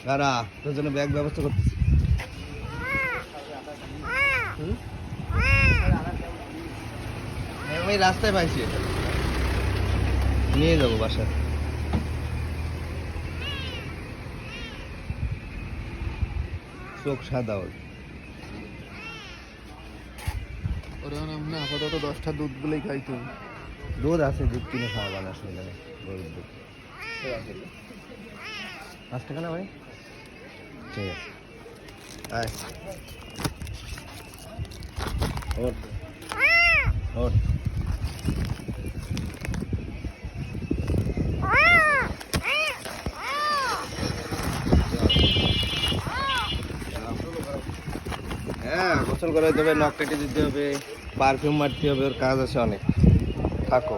কারা তোর জন্য ব্যাগ ব্যবস্থা করতেছি। আমি রাস্তায় পাইছি, এটা নিয়ে যাবো বাসায়। চোখ সাদা ওর। ওরা না আপাতত 10টা দুধগুলোই খাই তুমি। দুধ আছে, দুধ কিনে খাওয়া না, অসুবিধা নেই। গরুর দুধ 5 টাকা না ভাই? ঠিক আছে, আয় ওঠ ওঠ। হ্যাঁ, গোসল করাইতে হবে, নখ কেটে দিতে হবে, পারফিউম মারতে হবে, ওর কাজ আছে অনেক। থাকো।